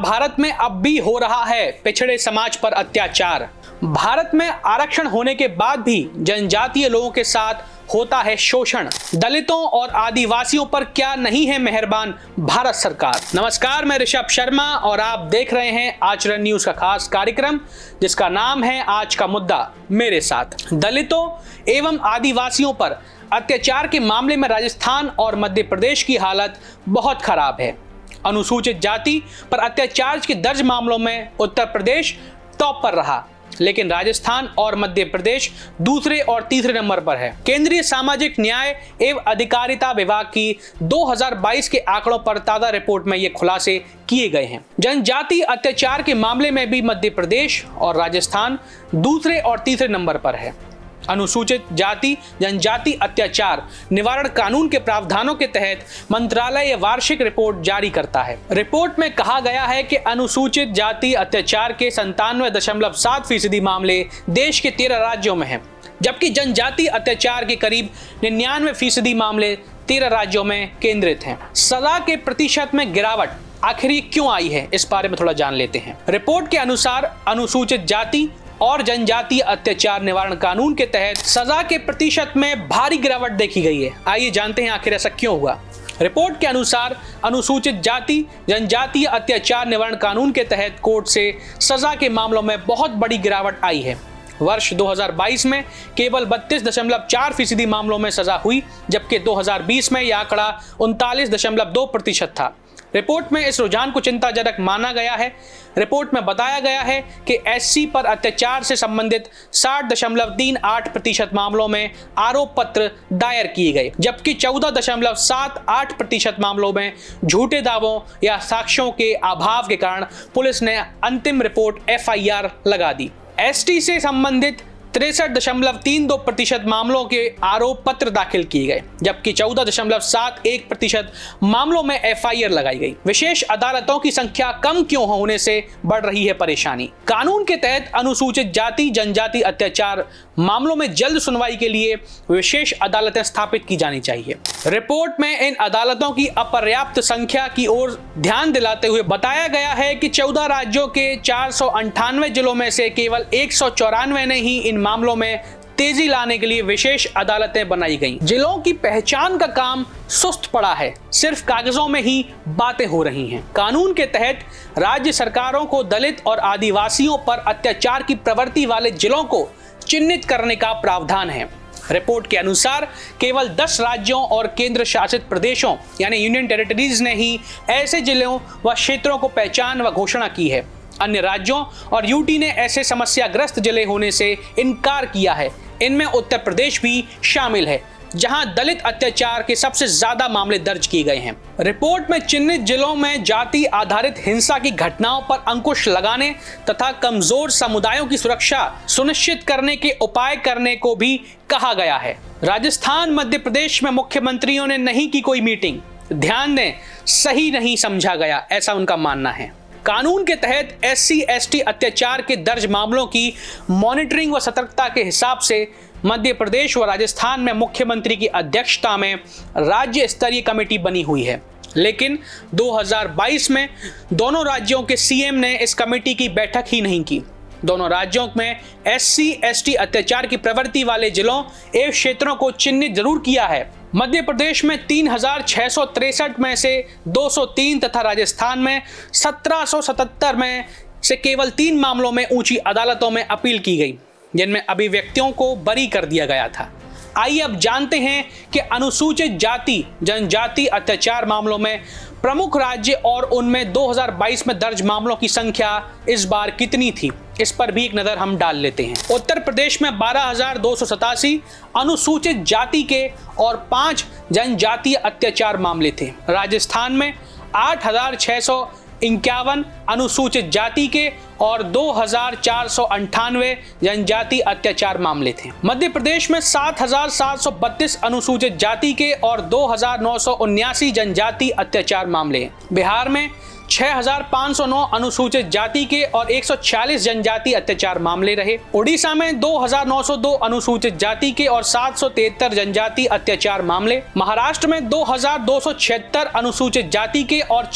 भारत में अब भी हो रहा है पिछड़े समाज पर अत्याचार। भारत में आरक्षण होने के बाद भी जनजातीय लोगों के साथ होता है शोषण। दलितों और आदिवासियों पर क्या नहीं है मेहरबान भारत सरकार। नमस्कार, मैं ऋषभ शर्मा और आप देख रहे हैं आचरण न्यूज का खास कार्यक्रम जिसका नाम है आज का मुद्दा मेरे साथ। दलितों एवं आदिवासियों पर अत्याचार के मामले में राजस्थान और मध्य प्रदेश की हालत बहुत खराब है। अनुसूचित जाति पर अत्याचार के दर्ज मामलों में उत्तर प्रदेश टॉप पर रहा, लेकिन राजस्थान और मध्य प्रदेश दूसरे और तीसरे नंबर पर है। केंद्रीय सामाजिक न्याय एवं अधिकारिता विभाग की 2022 के आंकड़ों पर ताजा रिपोर्ट में ये खुलासे किए गए हैं। जनजाति अत्याचार के मामले में भी मध्य प्रदेश और राजस्थान दूसरे और तीसरे नंबर पर है। अनुसूचित जाति जनजाति अत्याचार निवारण कानून के प्रावधानों के तहत मंत्रालय वार्षिक रिपोर्ट जारी करता है। रिपोर्ट में कहा गया है कि अनुसूचित जाति अत्याचार के 97.7% मामले देश के 13 राज्यों में हैं, जबकि जनजाति अत्याचार के करीब 99% मामले 13 राज्यों में केंद्रित हैं। सजा के प्रतिशत में गिरावट आखिर ये क्यों आई है, इस बारे में थोड़ा जान लेते हैं। रिपोर्ट के अनुसार अनुसूचित जाति और जनजातीय अत्याचार निवारण कानून के तहत सजा के प्रतिशत में भारी गिरावट देखी गई है। आइए जानते हैं आखिर ऐसा क्यों हुआ। रिपोर्ट के अनुसार अनुसूचित जाति जनजातीय अत्याचार निवारण कानून के तहत कोर्ट से सजा के मामलों में बहुत बड़ी गिरावट आई है। वर्ष 2022 में केवल 32.4% मामलों में सजा हुई, जबकि 2020 में यह आंकड़ा 39.2% था। रिपोर्ट में इस रुझान को चिंताजनक माना गया है। रिपोर्ट में बताया गया है कि एससी पर अत्याचार से संबंधित 60.38% मामलों में आरोप पत्र दायर किए गए, जबकि 14.78% मामलों में झूठे दावों या साक्ष्यों के अभाव के कारण पुलिस ने अंतिम रिपोर्ट एफआईआर लगा दी। एसटी से संबंधित 63.32% मामलों के आरोप पत्र दाखिल किए गए, जबकि 14.71% मामलों में एफआईआर लगाई गई। विशेष अदालतों की संख्या कम क्यों होने से बढ़ रही है परेशानी। कानून के तहत अनुसूचित जाति जनजाति अत्याचार मामलों में जल्द सुनवाई के लिए विशेष अदालतें स्थापित की जानी चाहिए। रिपोर्ट में इन अदालतों की अपर्याप्त संख्या की ओर ध्यान दिलाते हुए बताया गया है कि 14 राज्यों के 498 जिलों में से केवल 194 ने ही इन मामलों में तेजी लाने के लिए विशेष अदालतें बनाई गईं। जिलों की पहचान का काम सुस्त पड़ा है, सिर्फ कागजों में ही बातें हो रही हैं। कानून के तहत राज्य सरकारों को दलित और आदिवासियों पर अत्याचार की प्रवृत्ति वाले जिलों को चिन्हित करने का प्रावधान है। रिपोर्ट के अनुसार केवल 10 राज्यों और केंद्र शासित प्रदेशों यानी यूनियन टेरिटरीज ने ही ऐसे जिलों व क्षेत्रों को पहचान व घोषणा की है। अन्य राज्यों और यूटी ने ऐसे समस्याग्रस्त जिले होने से इनकार किया है। इनमें उत्तर प्रदेश भी शामिल है, जहां दलित अत्याचार के सबसे ज्यादा मामले दर्ज किए गए हैं। रिपोर्ट में चिन्हित जिलों में जाति आधारित हिंसा की घटनाओं पर अंकुश लगाने तथा कमजोर समुदायों की सुरक्षा सुनिश्चित करने के उपाय करने को भी कहा गया है। राजस्थान मध्य प्रदेश में मुख्यमंत्रियों ने नहीं की कोई मीटिंग, ध्यान दें, सही नहीं समझा गया, ऐसा उनका मानना है। कानून के तहत एससी एसटी अत्याचार के दर्ज मामलों की मॉनिटरिंग व सतर्कता के हिसाब से मध्य प्रदेश व राजस्थान में मुख्यमंत्री की अध्यक्षता में राज्य स्तरीय कमेटी बनी हुई है, लेकिन 2022 में दोनों राज्यों के सीएम ने इस कमेटी की बैठक ही नहीं की। दोनों राज्यों में एससी एसटी अत्याचार की प्रवृत्ति वाले जिलों एवं क्षेत्रों को चिन्हित जरूर किया है। मध्य प्रदेश में 3663 में से 203 तथा राजस्थान में 1777 में से केवल 3 मामलों में ऊंची अदालतों में अपील की गई, जिनमें अभिव्यक्तियों को बरी कर दिया गया था। आइए अब जानते हैं कि अनुसूचित जाति जनजाति अत्याचार मामलों में प्रमुख राज्य और उनमें 2022 में दर्ज मामलों की संख्या इस बार कितनी थी, इस पर भी एक नजर हम डाल लेते हैं। उत्तर प्रदेश में 12,287 अनुसूचित जाति के और 5 जनजातीय अत्याचार मामले थे। राजस्थान में 8,651 अनुसूचित जाति के और 2,498 जनजाति अत्याचार मामले थे। मध्य प्रदेश में 7,732 अनुसूचित जाति के और 2,979 जनजाति अत्याचार मामले हैं। बिहार में 6,509 अनुसूचित जाति के और 146 जनजाति अत्याचार मामले रहे। उड़ीसा में 2,902 अनुसूचित जाति के और 773 जनजाति अत्याचार मामले। महाराष्ट्र में 2,276 अनुसूचित जाति के और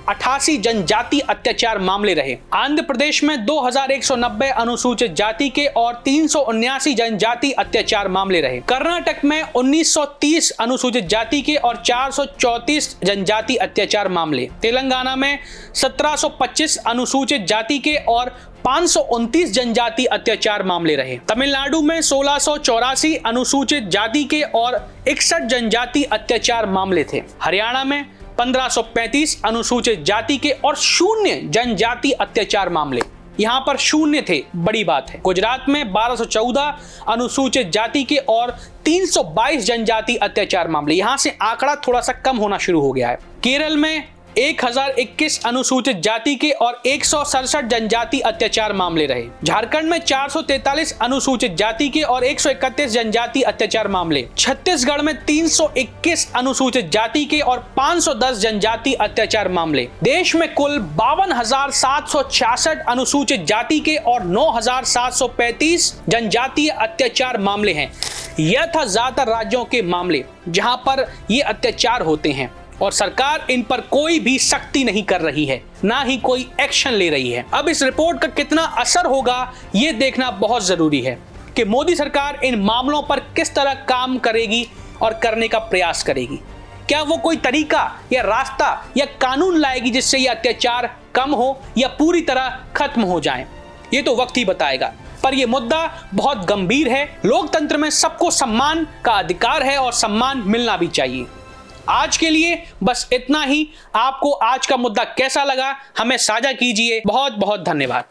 88 जनजाति अत्याचार मामले रहे। आंध्र प्रदेश में 2190 अनुसूचित जाति के और 379 जनजाति अत्याचार मामले रहे। कर्नाटक में 1930 अनुसूचित जाति के और 434 जनजाति अत्याचार मामले। तेलंगाना में 1725 अनुसूचित जाति के और 529 जनजाति अत्याचार मामले रहे। तमिलनाडु में 1684 अनुसूचित जाति के और 61 जनजाति अत्याचार मामले थे। हरियाणा में 1535 अनुसूचित जाति के और 0 जनजाति अत्याचार मामले। यहाँ पर 0 थे, बड़ी बात है। गुजरात में 1214 अनुसूचित जाति के और 322 जनजाति अत्याचार मामले। यहाँ से आंकड़ा थोड़ा सा कम होना शुरू हो गया है। केरल में 1021 अनुसूचित जाति के और 167 जनजाति अत्याचार मामले रहे। झारखंड में 443 अनुसूचित जाति के और 131 जनजाति अत्याचार मामले। छत्तीसगढ़ में 321 अनुसूचित जाति के और 510 जनजाति अत्याचार मामले। देश में कुल 52,766 अनुसूचित जाति के और 9,735 जनजातीय अत्याचार मामले हैं। यह था ज्यादातर राज्यों के मामले जहां पर ये अत्याचार होते हैं और सरकार इन पर कोई भी सख्ती नहीं कर रही है, ना ही कोई एक्शन ले रही है। अब इस रिपोर्ट का कितना असर होगा ये देखना बहुत जरूरी है कि मोदी सरकार इन मामलों पर किस तरह काम करेगी और करने का प्रयास करेगी। क्या वो कोई तरीका या रास्ता या कानून लाएगी जिससे ये अत्याचार कम हो या पूरी तरह खत्म हो जाए, ये तो वक्त ही बताएगा। पर यह मुद्दा बहुत गंभीर है। लोकतंत्र में सबको सम्मान का अधिकार है और सम्मान मिलना भी चाहिए। आज के लिए बस इतना ही। आपको आज का मुद्दा कैसा लगा हमें साझा कीजिए। बहुत बहुत धन्यवाद।